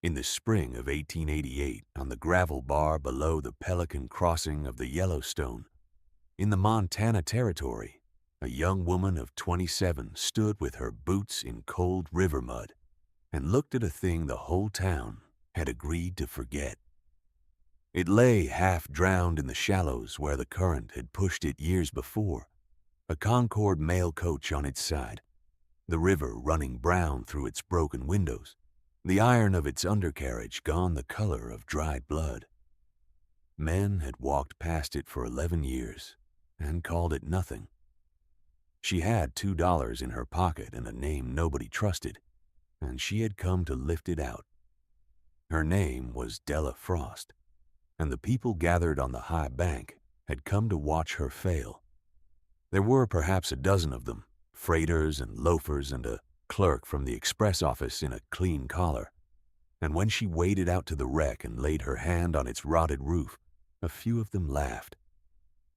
In the spring of 1888, on the gravel bar below the Pelican crossing of the Yellowstone, in the Montana Territory, a young woman of 27 stood with her boots in cold river mud and looked at a thing the whole town had agreed to forget. It lay half drowned in the shallows where the current had pushed it years before, a Concord mail coach on its side, the river running brown through its broken windows, the iron of its undercarriage gone the color of dried blood. Men had walked past it for 11 years and called it nothing. She had $2 in her pocket and a name nobody trusted, and she had come to lift it out. Her name was Della Frost, and the people gathered on the high bank had come to watch her fail. There were perhaps a dozen of them, freighters and loafers and a clerk from the express office in a clean collar, and when she waded out to the wreck and laid her hand on its rotted roof, a few of them laughed.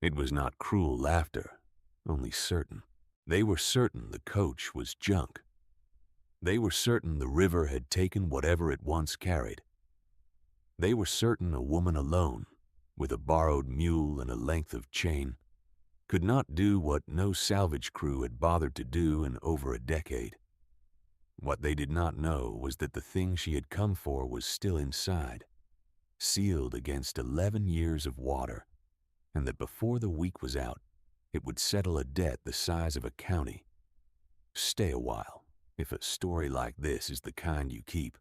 It was not cruel laughter, only certain. They were certain the coach was junk. They were certain the river had taken whatever it once carried. They were certain a woman alone, with a borrowed mule and a length of chain, could not do what no salvage crew had bothered to do in over a decade. What they did not know was that the thing she had come for was still inside, sealed against 11 years of water, and that before the week was out, it would settle a debt the size of a county. Stay a while, if a story like this is the kind you keep.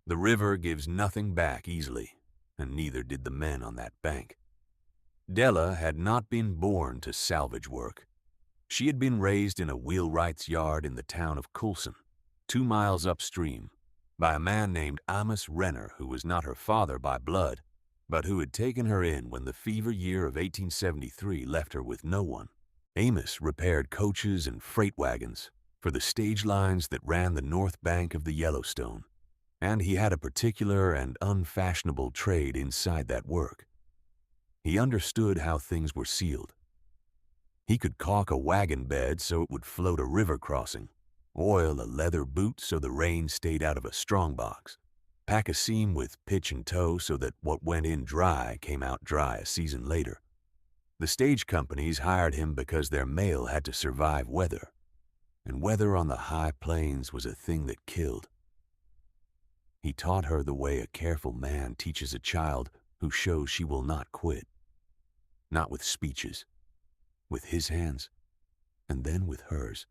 The river gives nothing back easily, and neither did the men on that bank. Della had not been born to salvage work. She had been raised in a wheelwright's yard in the town of Coulson, 2 miles upstream, by a man named Amos Renner, who was not her father by blood, but who had taken her in when the fever year of 1873 left her with no one. Amos repaired coaches and freight wagons for the stage lines that ran the north bank of the Yellowstone, and he had a particular and unfashionable trade inside that work. He understood how things were sealed. He could caulk a wagon bed so it would float a river crossing, oil a leather boot so the rain stayed out of a strongbox, pack a seam with pitch and tow so that what went in dry came out dry a season later. The stage companies hired him because their mail had to survive weather, and weather on the high plains was a thing that killed. He taught her the way a careful man teaches a child who shows she will not quit. Not with speeches, with his hands, and then with hers.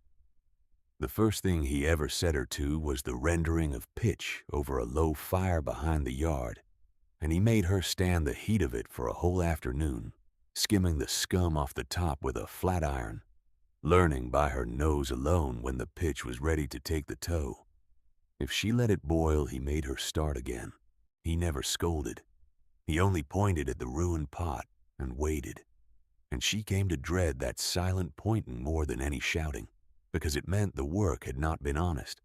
The first thing he ever set her to was the rendering of pitch over a low fire behind the yard, and he made her stand the heat of it for a whole afternoon, skimming the scum off the top with a flat iron, learning by her nose alone when the pitch was ready to take the tow. If she let it boil, he made her start again. He never scolded. He only pointed at the ruined pot and waited, and she came to dread that silent pointing more than any shouting, because it meant the work had not been honest.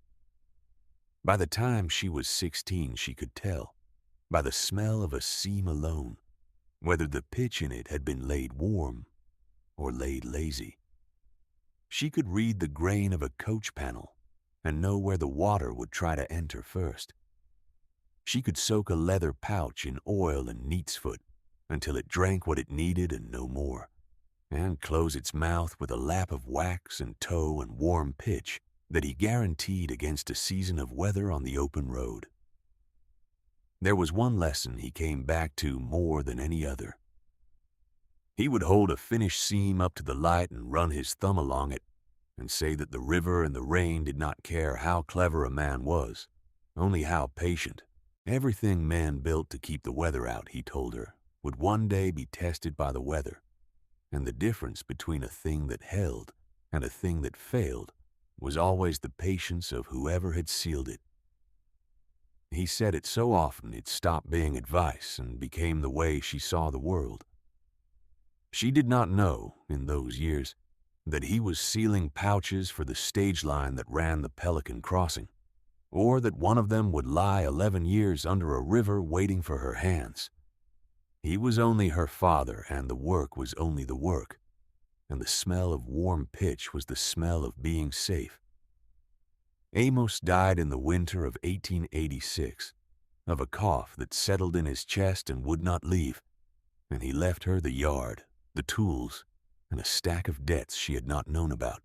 By the time she was 16, she could tell, by the smell of a seam alone, whether the pitch in it had been laid warm or laid lazy. She could read the grain of a coach panel and know where the water would try to enter first. She could soak a leather pouch in oil and neatsfoot until it drank what it needed and no more, and close its mouth with a lap of wax and tow and warm pitch that he guaranteed against a season of weather on the open road. There was one lesson he came back to more than any other. He would hold a finished seam up to the light and run his thumb along it and say that the river and the rain did not care how clever a man was, only how patient. Everything man built to keep the weather out, he told her, would one day be tested by the weather, and the difference between a thing that held and a thing that failed was always the patience of whoever had sealed it. He said it so often it stopped being advice and became the way she saw the world. She did not know, in those years, that he was sealing pouches for the stage line that ran the Pelican crossing, or that one of them would lie 11 years under a river waiting for her hands. He was only her father, and the work was only the work, and the smell of warm pitch was the smell of being safe. Amos died in the winter of 1886, of a cough that settled in his chest and would not leave, and he left her the yard, the tools, and a stack of debts she had not known about.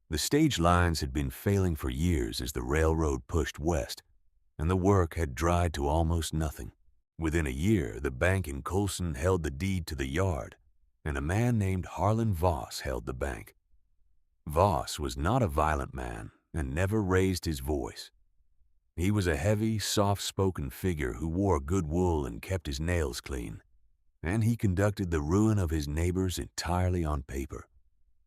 The stage lines had been failing for years as the railroad pushed west, and the work had dried to almost nothing. Within a year, the bank in Coulson held the deed to the yard, and a man named Harlan Voss held the bank. Voss was not a violent man and never raised his voice. He was a heavy, soft-spoken figure who wore good wool and kept his nails clean, and he conducted the ruin of his neighbors entirely on paper.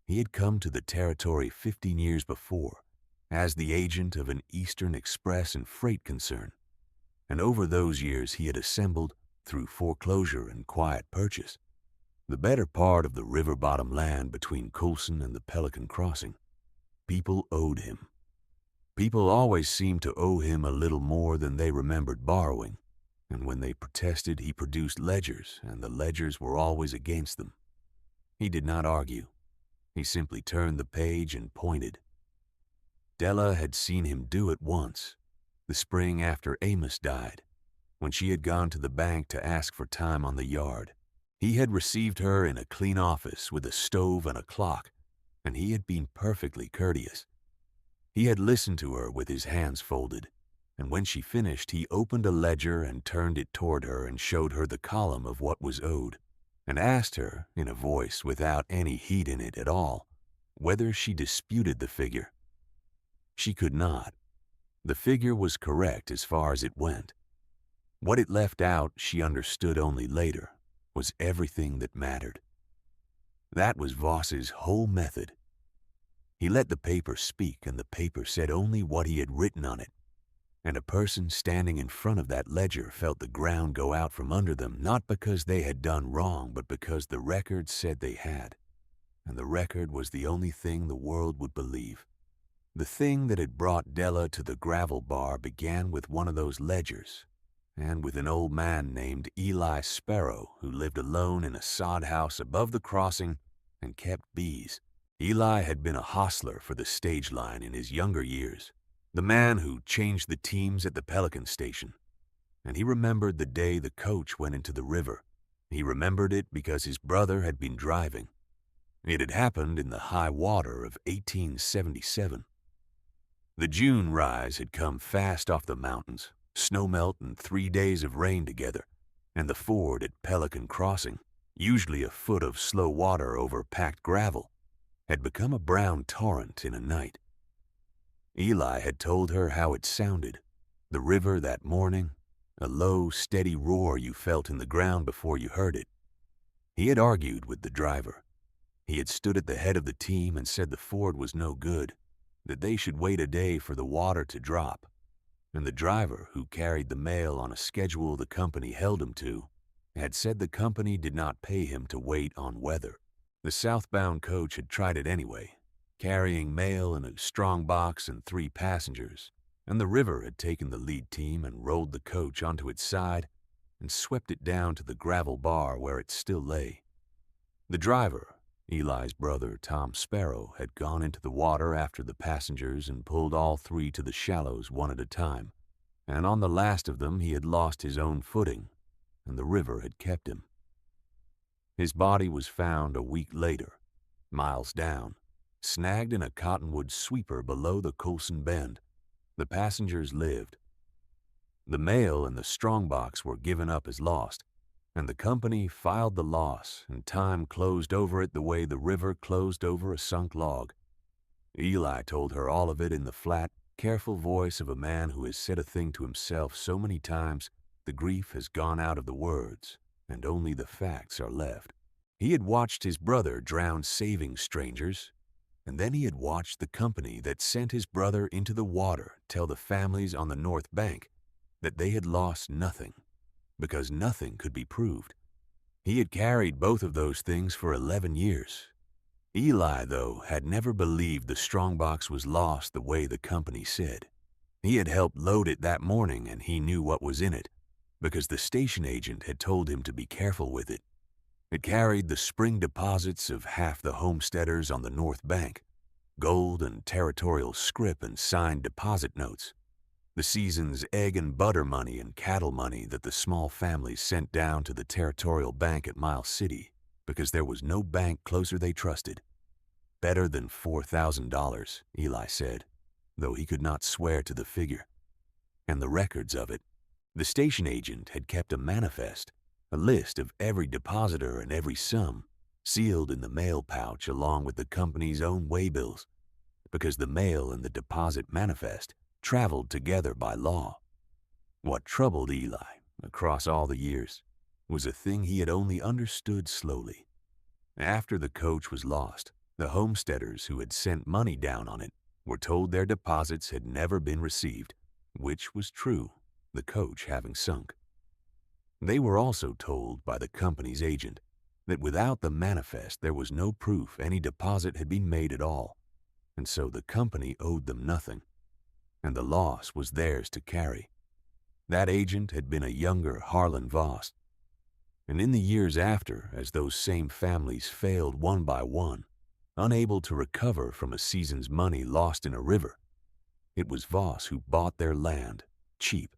He had come to the territory 15 years before as the agent of an Eastern express and freight concern, and over those years he had assembled, through foreclosure and quiet purchase, the better part of the river-bottom land between Coulson and the Pelican Crossing. People owed him. People always seemed to owe him a little more than they remembered borrowing, and when they protested, he produced ledgers, and the ledgers were always against them. He did not argue. He simply turned the page and pointed. Della had seen him do it once, the spring after Amos died, when she had gone to the bank to ask for time on the yard. He had received her in a clean office with a stove and a clock, and he had been perfectly courteous. He had listened to her with his hands folded, and when she finished, he opened a ledger and turned it toward her and showed her the column of what was owed, and asked her, in a voice without any heat in it at all, whether she disputed the figure. She could not. The figure was correct as far as it went. What it left out, she understood only later, was everything that mattered. That was Voss's whole method. He let the paper speak, and the paper said only what he had written on it, and a person standing in front of that ledger felt the ground go out from under them, not because they had done wrong, but because the record said they had, and the record was the only thing the world would believe. The thing that had brought Della to the gravel bar began with one of those ledgers, and with an old man named Eli Sparrow who lived alone in a sod house above the crossing and kept bees. Eli had been a hostler for the stage line in his younger years, the man who changed the teams at the Pelican station, and he remembered the day the coach went into the river. He remembered it because his brother had been driving. It had happened in the high water of 1877. The June rise had come fast off the mountains, snowmelt and 3 days of rain together, and the ford at Pelican Crossing, usually a foot of slow water over packed gravel, had become a brown torrent in a night. Eli had told her how it sounded, the river that morning, a low, steady roar you felt in the ground before you heard it. He had argued with the driver. He had stood at the head of the team and said the ford was no good, that they should wait a day for the water to drop, and the driver, who carried the mail on a schedule the company held him to, had said the company did not pay him to wait on weather. The southbound coach had tried it anyway, carrying mail in a strong box and 3 passengers, and the river had taken the lead team and rolled the coach onto its side and swept it down to the gravel bar where it still lay. The driver, Eli's brother Tom Sparrow, had gone into the water after the passengers and pulled all 3 to the shallows one at a time, and on the last of them he had lost his own footing, and the river had kept him. His body was found a week later, miles down, snagged in a cottonwood sweeper below the Coulson Bend. The passengers lived. The mail and the strongbox were given up as lost, and the company filed the loss, and time closed over it the way the river closed over a sunk log. Eli told her all of it in the flat, careful voice of a man who has said a thing to himself so many times the grief has gone out of the words, and only the facts are left. He had watched his brother drown saving strangers, and then he had watched the company that sent his brother into the water tell the families on the north bank that they had lost nothing, because nothing could be proved. He had carried both of those things for 11 years. Eli, though, had never believed the strongbox was lost the way the company said. He had helped load it that morning, and he knew what was in it, because the station agent had told him to be careful with it. It carried the spring deposits of half the homesteaders on the north bank, gold and territorial scrip and signed deposit notes. The season's egg and butter money and cattle money that the small families sent down to the territorial bank at Miles City because there was no bank closer they trusted. Better than $4,000, Eli said, though he could not swear to the figure. And the records of it. The station agent had kept a manifest, a list of every depositor and every sum, sealed in the mail pouch along with the company's own waybills, because the mail and the deposit manifest traveled together by law. What troubled Eli, across all the years, was a thing he had only understood slowly. After the coach was lost, the homesteaders who had sent money down on it were told their deposits had never been received, which was true, the coach having sunk. They were also told by the company's agent that without the manifest there was no proof any deposit had been made at all, and so the company owed them nothing, and the loss was theirs to carry. That agent had been a younger Harlan Voss, and in the years after, as those same families failed one by one, unable to recover from a season's money lost in a river, it was Voss who bought their land, cheap,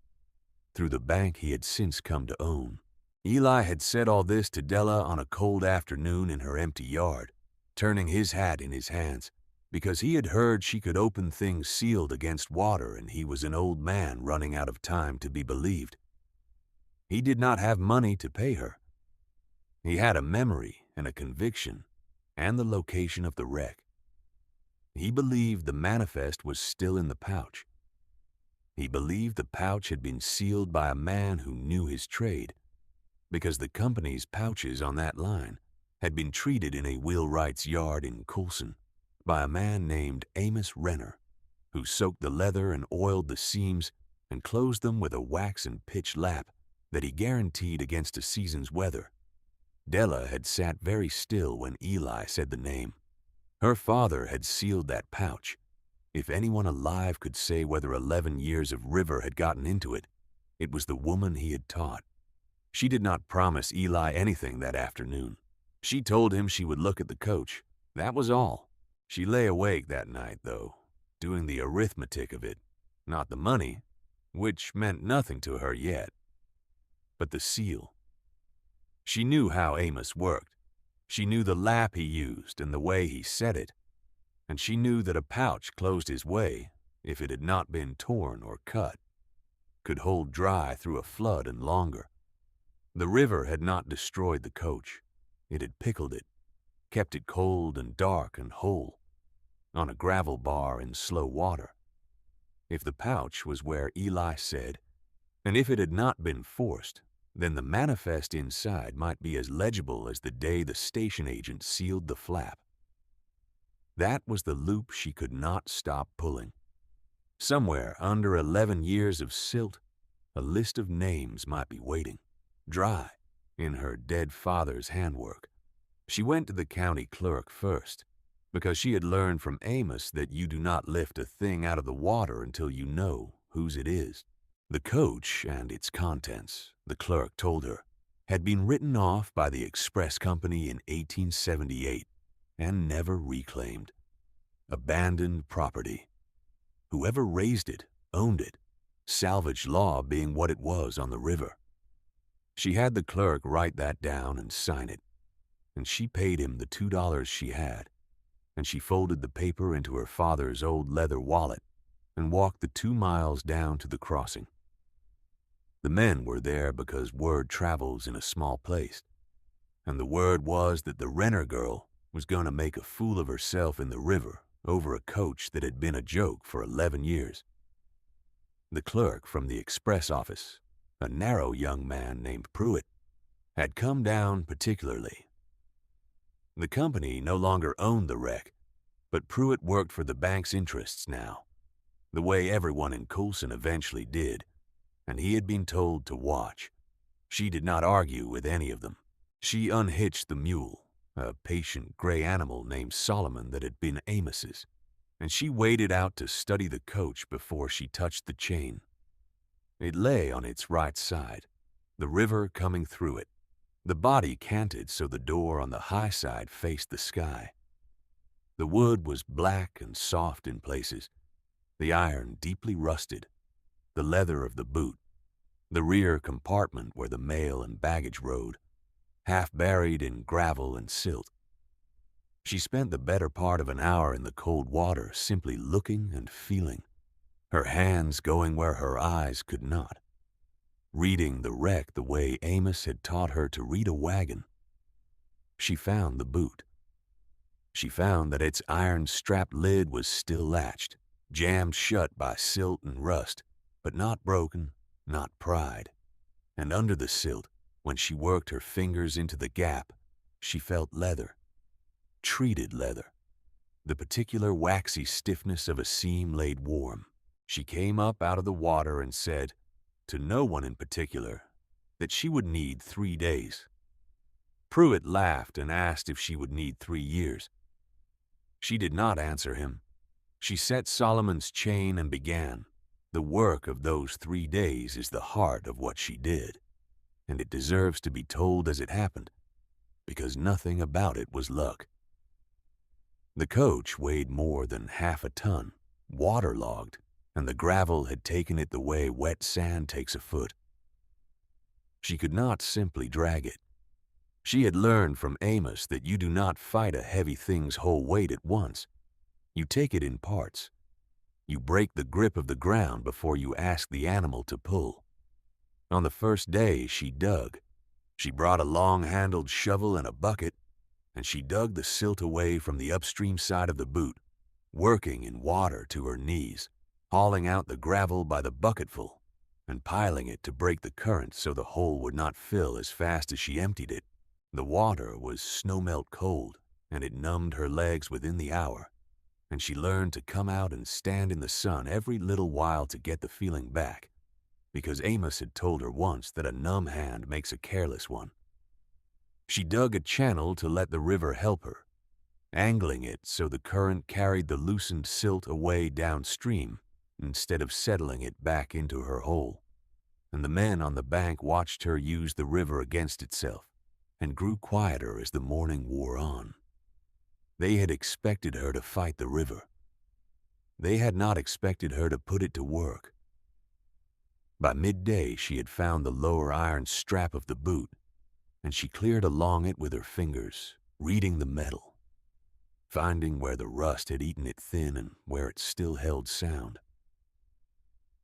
through the bank he had since come to own. Eli had said all this to Della on a cold afternoon in her empty yard, turning his hat in his hands, because he had heard she could open things sealed against water and he was an old man running out of time to be believed. He did not have money to pay her. He had a memory and a conviction and the location of the wreck. He believed the manifest was still in the pouch. He believed the pouch had been sealed by a man who knew his trade, because the company's pouches on that line had been treated in a wheelwright's yard in Coulson by a man named Amos Renner, who soaked the leather and oiled the seams and closed them with a wax and pitch lap that he guaranteed against a season's weather. Della had sat very still when Eli said the name. Her father had sealed that pouch. If anyone alive could say whether 11 years of river had gotten into it, it was the woman he had taught. She did not promise Eli anything that afternoon. She told him she would look at the coach. That was all. She lay awake that night, though, doing the arithmetic of it, not the money, which meant nothing to her yet, but the seal. She knew how Amos worked. She knew the lap he used and the way he said it, and she knew that a pouch closed his way, if it had not been torn or cut, could hold dry through a flood and longer. The river had not destroyed the coach. It had pickled it, kept it cold and dark and whole, on a gravel bar in slow water. If the pouch was where Eli said, and if it had not been forced, then the manifest inside might be as legible as the day the station agent sealed the flap. That was the loop she could not stop pulling. Somewhere under 11 years of silt, a list of names might be waiting, dry, in her dead father's handwork. She went to the county clerk first, because she had learned from Amos that you do not lift a thing out of the water until you know whose it is. The coach and its contents, the clerk told her, had been written off by the express company in 1878 and never reclaimed. Abandoned property. Whoever raised it owned it, salvage law being what it was on the river. She had the clerk write that down and sign it, and she paid him the $2 she had, and she folded the paper into her father's old leather wallet and walked the 2 miles down to the crossing. The men were there because word travels in a small place, and the word was that the Renner girl was going to make a fool of herself in the river over a coach that had been a joke for 11 years. The clerk from the express office, a narrow young man named Pruitt, had come down particularly. The company no longer owned the wreck, but Pruitt worked for the bank's interests now, the way everyone in Coulson eventually did, and he had been told to watch. She did not argue with any of them. She unhitched the mule, a patient gray animal named Solomon that had been Amos's, and she waded out to study the coach before she touched the chain. It lay on its right side, the river coming through it. The body canted so the door on the high side faced the sky. The wood was black and soft in places, the iron deeply rusted, the leather of the boot, the rear compartment where the mail and baggage rode, half buried in gravel and silt. She spent the better part of an hour in the cold water simply looking and feeling, her hands going where her eyes could not, reading the wreck the way Amos had taught her to read a wagon. She found the boot. She found that its iron-strapped lid was still latched, jammed shut by silt and rust, but not broken, not pried. And under the silt, when she worked her fingers into the gap, she felt leather, treated leather, the particular waxy stiffness of a seam laid warm. She came up out of the water and said, to no one in particular, that she would need 3 days. Pruitt laughed and asked if she would need 3 years. She did not answer him. She set Solomon's chain and began. The work of those 3 days is the heart of what she did, and it deserves to be told as it happened, because nothing about it was luck. The coach weighed more than half a ton, waterlogged, and the gravel had taken it the way wet sand takes a foot. She could not simply drag it. She had learned from Amos that you do not fight a heavy thing's whole weight at once. You take it in parts. You break the grip of the ground before you ask the animal to pull. On the first day, she dug. She brought a long-handled shovel and a bucket, and she dug the silt away from the upstream side of the boot, working in water to her knees, hauling out the gravel by the bucketful, and piling it to break the current so the hole would not fill as fast as she emptied it. The water was snow-melt cold, and it numbed her legs within the hour, and she learned to come out and stand in the sun every little while to get the feeling back, because Amos had told her once that a numb hand makes a careless one. She dug a channel to let the river help her, angling it so the current carried the loosened silt away downstream instead of settling it back into her hole, and the men on the bank watched her use the river against itself, and grew quieter as the morning wore on. They had expected her to fight the river. They had not expected her to put it to work. By midday, she had found the lower iron strap of the boot, and she cleared along it with her fingers, reading the metal, finding where the rust had eaten it thin and where it still held sound.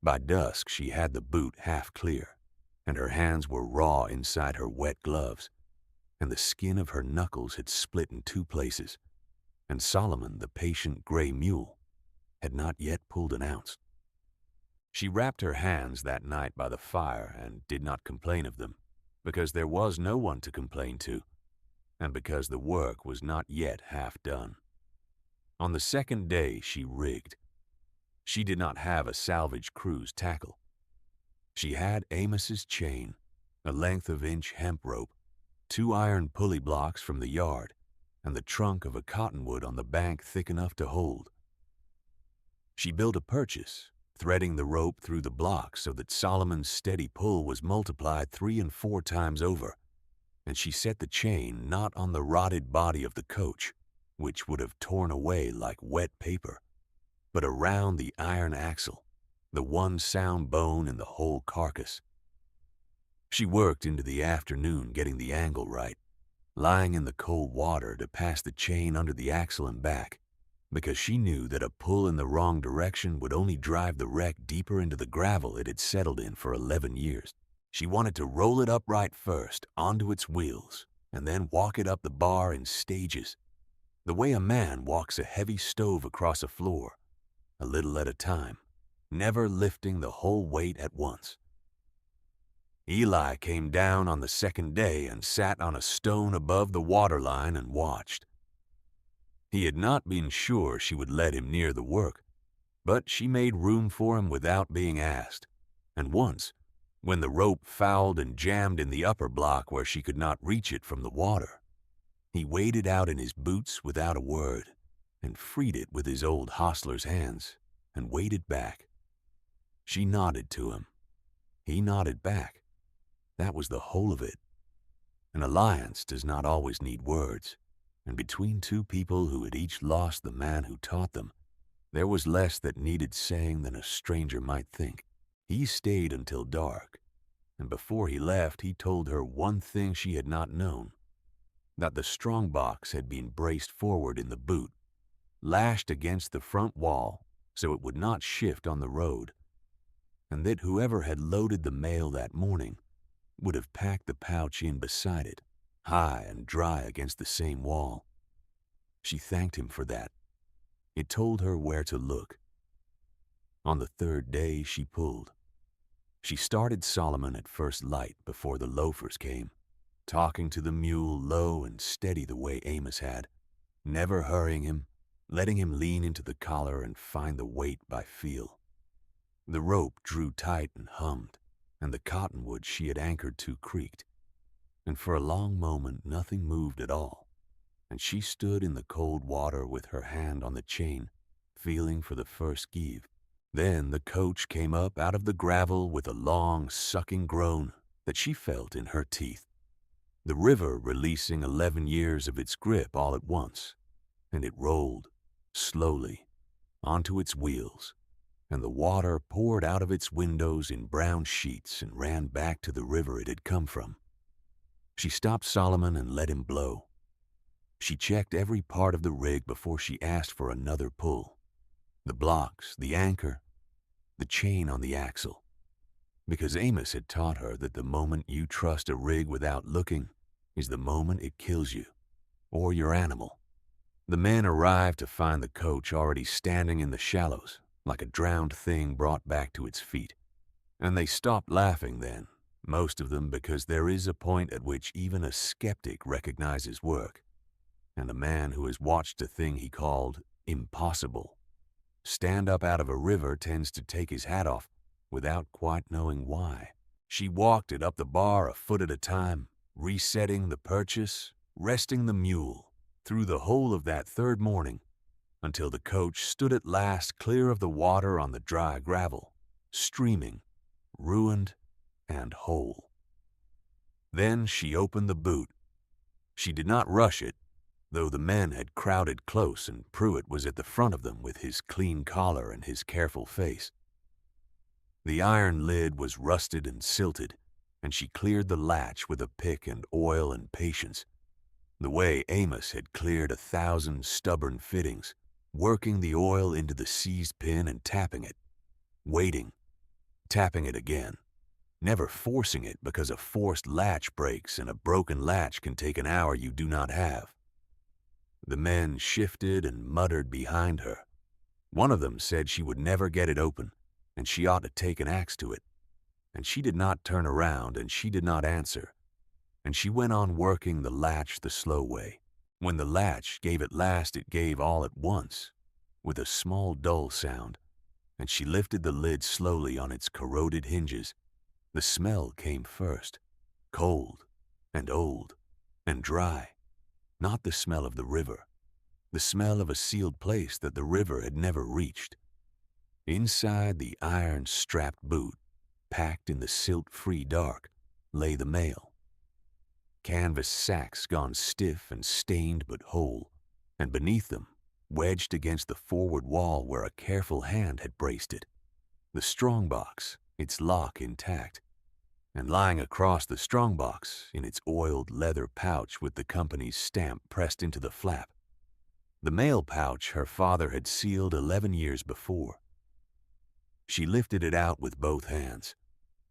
By dusk, she had the boot half clear, and her hands were raw inside her wet gloves, and the skin of her knuckles had split in 2 places, and Solomon, the patient gray mule, had not yet pulled an ounce. She wrapped her hands that night by the fire and did not complain of them, because there was no one to complain to, and because the work was not yet half done. On the second day, she rigged. She did not have a salvage crew's tackle. She had Amos's chain, a length of inch hemp rope, 2 iron pulley blocks from the yard, and the trunk of a cottonwood on the bank thick enough to hold. She built a purchase, threading the rope through the blocks so that Solomon's steady pull was multiplied 3 and 4 times over, and she set the chain not on the rotted body of the coach, which would have torn away like wet paper, but around the iron axle, the one sound bone in the whole carcass. She worked into the afternoon getting the angle right, lying in the cold water to pass the chain under the axle and back, because she knew that a pull in the wrong direction would only drive the wreck deeper into the gravel it had settled in for 11 years. She wanted to roll it upright first, onto its wheels, and then walk it up the bar in stages, the way a man walks a heavy stove across a floor, a little at a time, never lifting the whole weight at once. Eli came down on the second day and sat on a stone above the waterline and watched. He had not been sure she would let him near the work, but she made room for him without being asked, and once, when the rope fouled and jammed in the upper block where she could not reach it from the water, he waded out in his boots without a word and freed it with his old hostler's hands and waded back. She nodded to him. He nodded back. That was the whole of it. An alliance does not always need words, and between 2 people who had each lost the man who taught them, there was less that needed saying than a stranger might think. He stayed until dark, and before he left, he told her one thing she had not known, that the strongbox had been braced forward in the boot, lashed against the front wall so it would not shift on the road, and that whoever had loaded the mail that morning would have packed the pouch in beside it, high and dry against the same wall. She thanked him for that. It told her where to look. On the third day, she pulled. She started Solomon at first light before the loafers came, talking to the mule low and steady the way Amos had, never hurrying him, letting him lean into the collar and find the weight by feel. The rope drew tight and hummed, and the cottonwood she had anchored to creaked, and for a long moment nothing moved at all, and she stood in the cold water with her hand on the chain, feeling for the first give. Then the coach came up out of the gravel with a long, sucking groan that she felt in her teeth, the river releasing 11 years of its grip all at once, and it rolled, slowly, onto its wheels, and the water poured out of its windows in brown sheets and ran back to the river it had come from. She stopped Solomon and let him blow. She checked every part of the rig before she asked for another pull. The blocks, the anchor, the chain on the axle. Because Amos had taught her that the moment you trust a rig without looking is the moment it kills you, or your animal. The men arrived to find the coach already standing in the shallows, like a drowned thing brought back to its feet. And they stopped laughing then, most of them because there is a point at which even a skeptic recognizes work, and a man who has watched a thing he called impossible stand up out of a river tends to take his hat off without quite knowing why. She walked it up the bar a foot at a time, resetting the purchase, resting the mule, through the whole of that third morning, until the coach stood at last clear of the water on the dry gravel, streaming, ruined, and whole. Then she opened the boot. She did not rush it, though the men had crowded close and Pruitt was at the front of them with his clean collar and his careful face. The iron lid was rusted and silted, and she cleared the latch with a pick and oil and patience, the way Amos had cleared 1,000 stubborn fittings, working the oil into the seized pin and tapping it, waiting, tapping it again, never forcing it because a forced latch breaks and a broken latch can take an hour you do not have. The men shifted and muttered behind her. One of them said she would never get it open, and she ought to take an axe to it. And she did not turn around, and she did not answer. And she went on working the latch the slow way. When the latch gave at last, it gave all at once, with a small dull sound, and she lifted the lid slowly on its corroded hinges. The smell came first, cold and old and dry. Not the smell of the river, the smell of a sealed place that the river had never reached. Inside the iron-strapped boot, packed in the silt-free dark, lay the mail. Canvas sacks gone stiff and stained but whole, and beneath them, wedged against the forward wall where a careful hand had braced it, the strongbox, its lock intact, and lying across the strongbox in its oiled leather pouch with the company's stamp pressed into the flap, the mail pouch her father had sealed 11 years before. She lifted it out with both hands.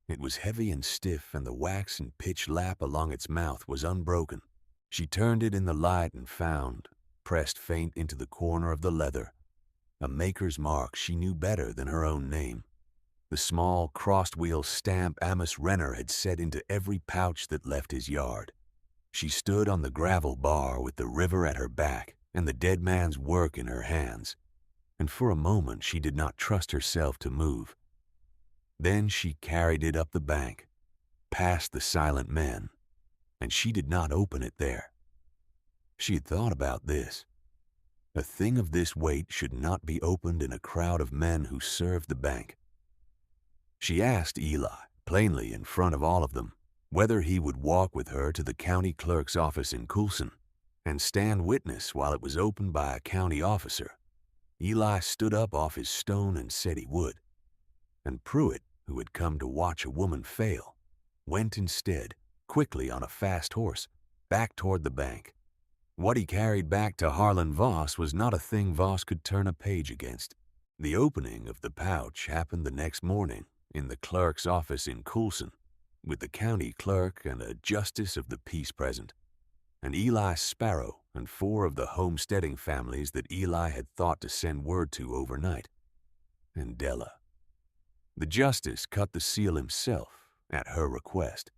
It was heavy and stiff, and the wax and pitch lap along its mouth was unbroken. She turned it in the light and found, pressed faint into the corner of the leather, a maker's mark she knew better than her own name. The small crossed-wheel stamp Amos Renner had set into every pouch that left his yard. She stood on the gravel bar with the river at her back and the dead man's work in her hands, and for a moment she did not trust herself to move. Then she carried it up the bank, past the silent men, and she did not open it there. She had thought about this. A thing of this weight should not be opened in a crowd of men who served the bank. She asked Eli, plainly in front of all of them, whether he would walk with her to the county clerk's office in Coulson and stand witness while it was opened by a county officer. Eli stood up off his stone and said he would. And Pruitt, who had come to watch a woman fail, went instead, quickly on a fast horse, back toward the bank. What he carried back to Harlan Voss was not a thing Voss could turn a page against. The opening of the pouch happened the next morning in the clerk's office in Coulson, with the county clerk and a justice of the peace present, and Eli Sparrow and 4 of the homesteading families that Eli had thought to send word to overnight, and Della. The justice cut the seal himself at her request,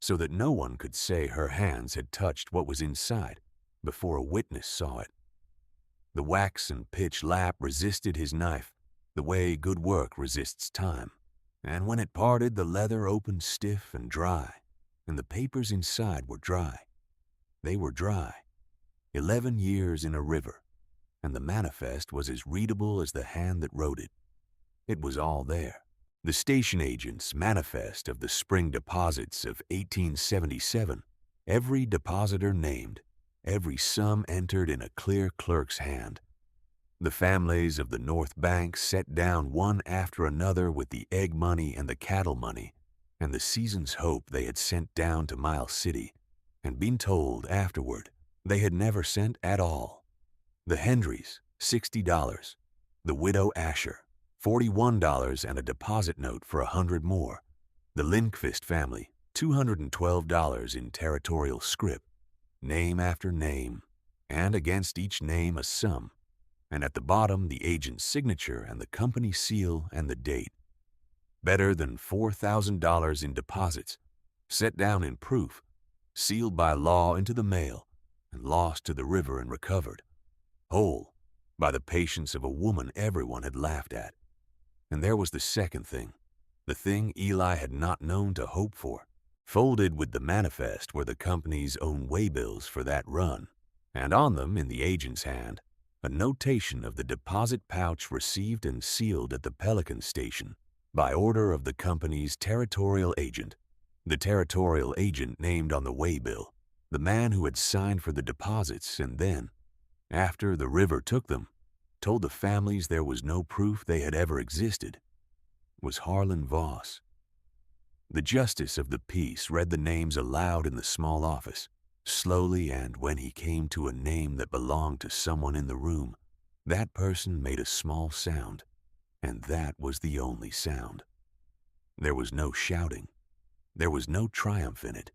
so that no one could say her hands had touched what was inside before a witness saw it. The wax and pitch lap resisted his knife the way good work resists time, and when it parted, the leather opened stiff and dry, and the papers inside were dry. They were dry. 11 years in a river, and the manifest was as readable as the hand that wrote it. It was all there. The station agent's manifest of the spring deposits of 1877, every depositor named, every sum entered in a clear clerk's hand. The families of the North Bank set down one after another with the egg money and the cattle money, and the season's hope they had sent down to Miles City, and been told afterward they had never sent at all. The Hendrys, $60. The widow Asher, $41 and a deposit note for 100 more. The Lindqvist family, $212 in territorial scrip, name after name, and against each name a sum, and at the bottom the agent's signature and the company seal and the date. Better than $4,000 in deposits, set down in proof, sealed by law into the mail, and lost to the river and recovered, whole, by the patience of a woman everyone had laughed at. And there was the second thing, the thing Eli had not known to hope for. Folded with the manifest were the company's own waybills for that run, and on them, in the agent's hand, a notation of the deposit pouch received and sealed at the Pelican Station by order of the company's territorial agent. The territorial agent named on the waybill, the man who had signed for the deposits and then, after the river took them, told the families there was no proof they had ever existed, was Harlan Voss. The justice of the peace read the names aloud in the small office, slowly, and when he came to a name that belonged to someone in the room, that person made a small sound, and that was the only sound. There was no shouting. There was no triumph in it.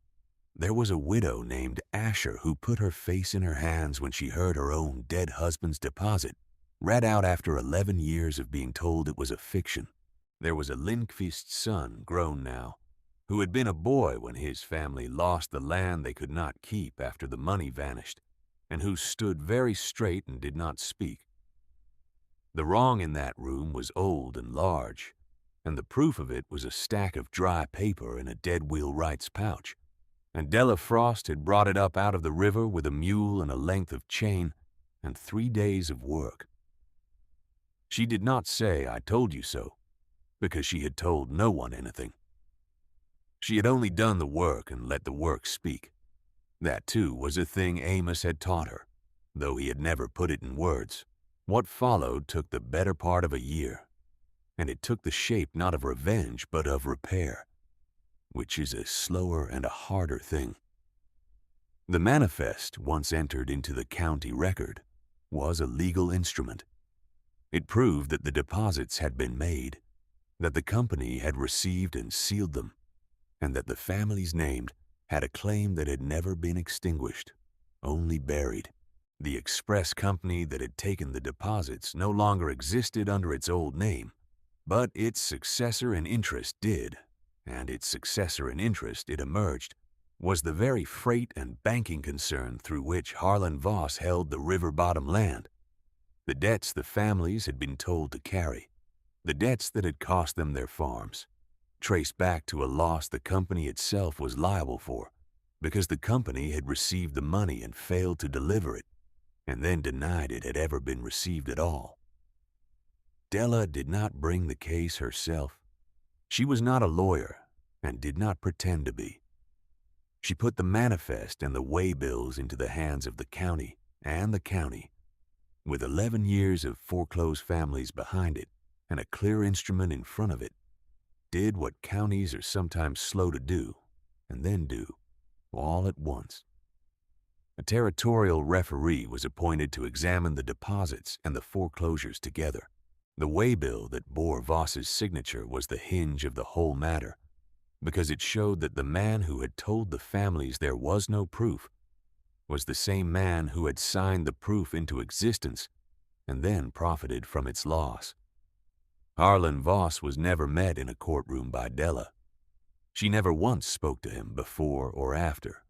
There was a widow named Asher who put her face in her hands when she heard her own dead husband's deposit read out after 11 years of being told it was a fiction. There was a Lindqvist son, grown now, who had been a boy when his family lost the land they could not keep after the money vanished, and who stood very straight and did not speak. The wrong in that room was old and large, and the proof of it was a stack of dry paper in a dead wheelwright's pouch, and Della Frost had brought it up out of the river with a mule and a length of chain and 3 days of work. She did not say, "I told you so," because she had told no one anything. She had only done the work and let the work speak. That, too, was a thing Amos had taught her, though he had never put it in words. What followed took the better part of a year, and it took the shape not of revenge but of repair, which is a slower and a harder thing. The manifest, once entered into the county record, was a legal instrument. It proved that the deposits had been made, that the company had received and sealed them, and that the families named had a claim that had never been extinguished, only buried. The express company that had taken the deposits no longer existed under its old name, but its successor in interest did, and its successor in interest, it emerged, was the very freight and banking concern through which Harlan Voss held the river-bottom land. The debts the families had been told to carry, the debts that had cost them their farms, traced back to a loss the company itself was liable for, because the company had received the money and failed to deliver it, and then denied it had ever been received at all. Della did not bring the case herself. She was not a lawyer and did not pretend to be. She put the manifest and the waybills into the hands of the county, and the county, with 11 years of foreclosed families behind it and a clear instrument in front of it, did what counties are sometimes slow to do, and then do, all at once. A territorial referee was appointed to examine the deposits and the foreclosures together. The waybill that bore Voss's signature was the hinge of the whole matter, because it showed that the man who had told the families there was no proof was the same man who had signed the proof into existence and then profited from its loss. Harlan Voss was never met in a courtroom by Della. She never once spoke to him before or after.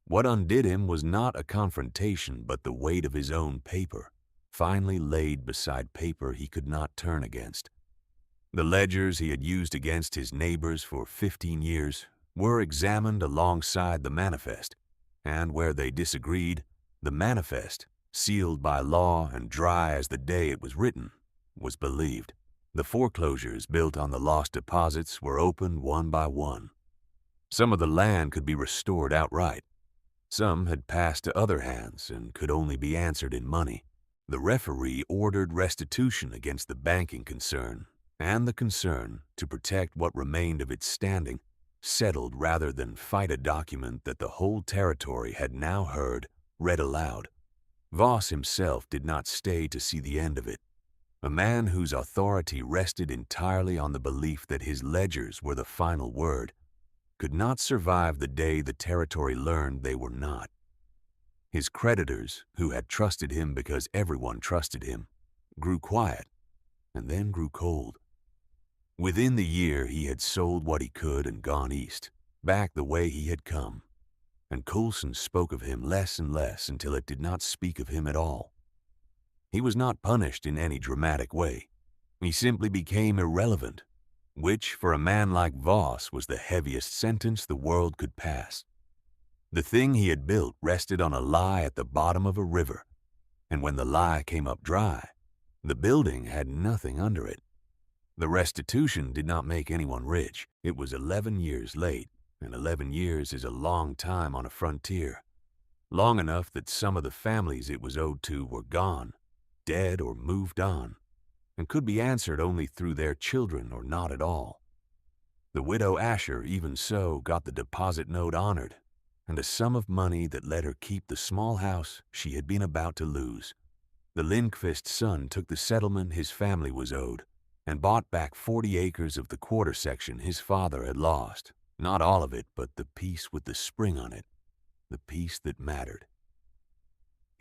What undid him was not a confrontation, but the weight of his own paper, finally laid beside paper he could not turn against. The ledgers he had used against his neighbors for 15 years were examined alongside the manifest, and where they disagreed, the manifest, sealed by law and dry as the day it was written, was believed. The foreclosures built on the lost deposits were opened one by one. Some of the land could be restored outright. Some had passed to other hands and could only be answered in money. The referee ordered restitution against the banking concern, and the concern, to protect what remained of its standing, settled rather than fight a document that the whole territory had now heard read aloud. Voss himself did not stay to see the end of it. A man whose authority rested entirely on the belief that his ledgers were the final word could not survive the day the territory learned they were not. His creditors, who had trusted him because everyone trusted him, grew quiet and then grew cold. Within the year, he had sold what he could and gone east, back the way he had come, and Coulson spoke of him less and less until it did not speak of him at all. He was not punished in any dramatic way. He simply became irrelevant, which, for a man like Voss, was the heaviest sentence the world could pass. The thing he had built rested on a lie at the bottom of a river, and when the lie came up dry, the building had nothing under it. The restitution did not make anyone rich. It was 11 years late, and 11 years is a long time on a frontier. Long enough that some of the families it was owed to were gone, dead or moved on, and could be answered only through their children or not at all. The widow Asher, even so, got the deposit note honored, and a sum of money that let her keep the small house she had been about to lose. The Lindqvist son took the settlement his family was owed, and bought back 40 acres of the quarter section his father had lost. Not all of it, but the piece with the spring on it, the piece that mattered.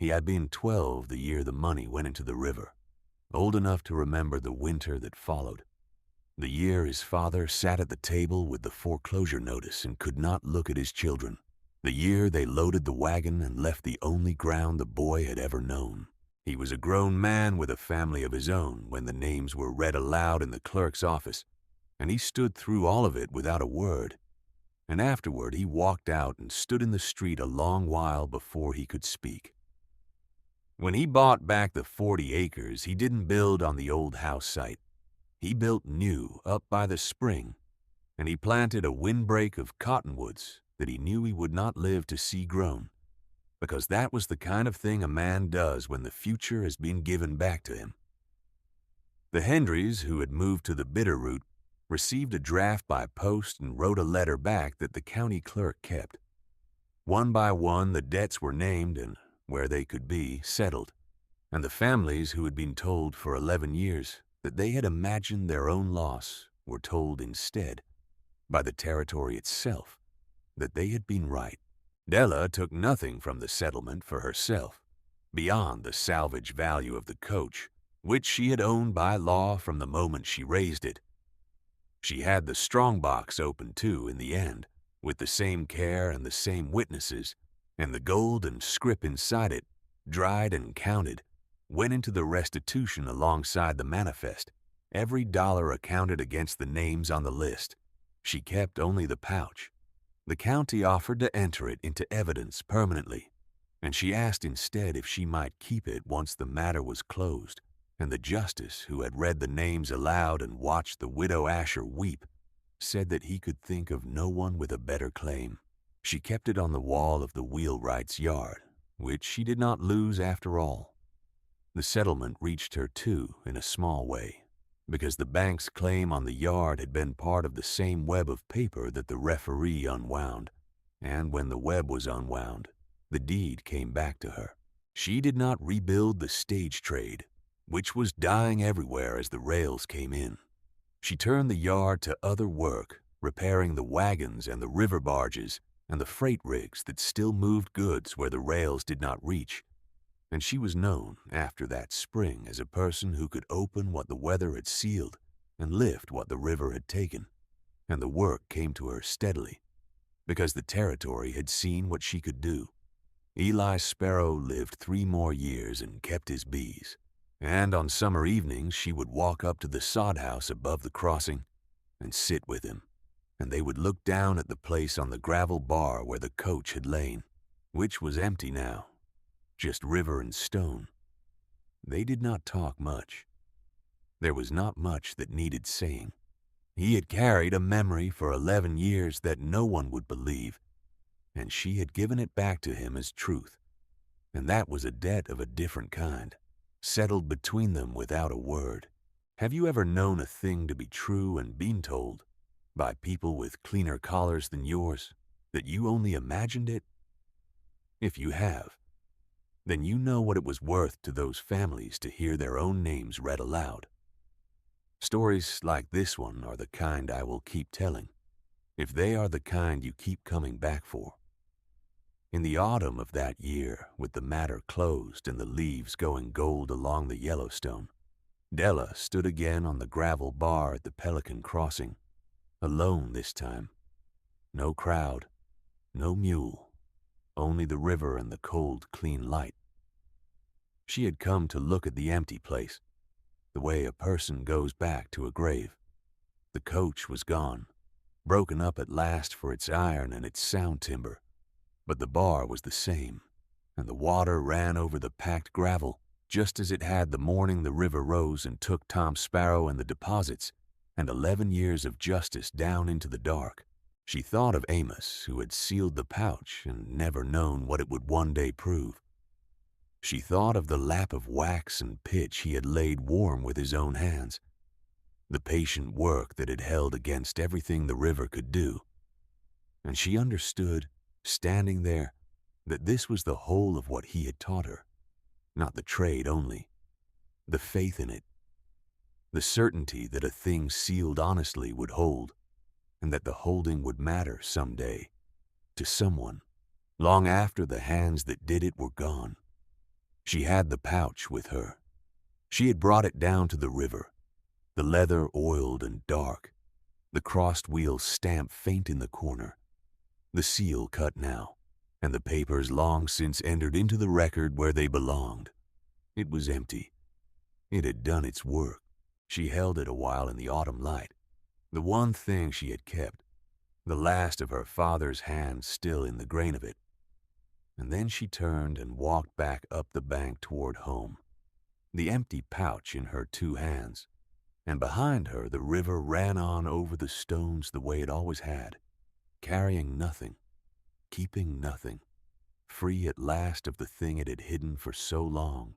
He had been 12 the year the money went into the river, old enough to remember the winter that followed. The year his father sat at the table with the foreclosure notice and could not look at his children. The year they loaded the wagon and left the only ground the boy had ever known. He was a grown man with a family of his own when the names were read aloud in the clerk's office, and he stood through all of it without a word. And afterward he walked out and stood in the street a long while before he could speak. When he bought back the 40 acres, he didn't build on the old house site. He built new up by the spring, and he planted a windbreak of cottonwoods that he knew he would not live to see grown, because that was the kind of thing a man does when the future has been given back to him. The Hendrys, who had moved to the Bitterroot, received a draft by post and wrote a letter back that the county clerk kept. One by one, the debts were named and, where they could be, settled, and the families who had been told for 11 years that they had imagined their own loss were told instead, by the territory itself, that they had been right. Della took nothing from the settlement for herself, beyond the salvage value of the coach, which she had owned by law from the moment she raised it. She had the strong box opened too in the end, with the same care and the same witnesses, and the gold and scrip inside it, dried and counted, went into the restitution alongside the manifest. Every dollar accounted against the names on the list. She kept only the pouch. The county offered to enter it into evidence permanently, and she asked instead if she might keep it once the matter was closed, and the justice, who had read the names aloud and watched the widow Asher weep, said that he could think of no one with a better claim. She kept it on the wall of the wheelwright's yard, which she did not lose after all. The settlement reached her too in a small way. because the bank's claim on the yard had been part of the same web of paper that the referee unwound, and when the web was unwound, the deed came back to her. She did not rebuild the stage trade, which was dying everywhere as the rails came in. She turned the yard to other work, repairing the wagons and the river barges and the freight rigs that still moved goods where the rails did not reach. And she was known after that spring as a person who could open what the weather had sealed and lift what the river had taken. And the work came to her steadily, because the territory had seen what she could do. Eli Sparrow lived 3 more years and kept his bees. And on summer evenings she would walk up to the sod house above the crossing and sit with him, and they would look down at the place on the gravel bar where the coach had lain, which was empty now, just river and stone. They did not talk much. There was not much that needed saying. He had carried a memory for 11 years that no one would believe, and she had given it back to him as truth, and that was a debt of a different kind, settled between them without a word. Have you ever known a thing to be true and been told, by people with cleaner collars than yours, that you only imagined it? If you have, then you know what it was worth to those families to hear their own names read aloud. Stories like this one are the kind I will keep telling, if they are the kind you keep coming back for. In the autumn of that year, with the matter closed and the leaves going gold along the Yellowstone, Della stood again on the gravel bar at the Pelican Crossing, alone this time. No crowd, no mule, only the river and the cold, clean light. She had come to look at the empty place, the way a person goes back to a grave. The coach was gone, broken up at last for its iron and its sound timber, but the bar was the same, and the water ran over the packed gravel, just as it had the morning the river rose and took Tom Sparrow and the deposits, and 11 years of justice down into the dark. She thought of Amos, who had sealed the pouch and never known what it would one day prove. She thought of the lap of wax and pitch he had laid warm with his own hands, the patient work that had held against everything the river could do. And she understood, standing there, that this was the whole of what he had taught her, not the trade only, the faith in it, the certainty that a thing sealed honestly would hold, and that the holding would matter someday to someone, long after the hands that did it were gone. She had the pouch with her. She had brought it down to the river, the leather oiled and dark, the crossed wheels stamped faint in the corner, the seal cut now, and the papers long since entered into the record where they belonged. It was empty. It had done its work. She held it a while in the autumn light, the one thing she had kept, the last of her father's hand still in the grain of it. And then she turned and walked back up the bank toward home, the empty pouch in her 2 hands, and behind her the river ran on over the stones the way it always had, carrying nothing, keeping nothing, free at last of the thing it had hidden for so long.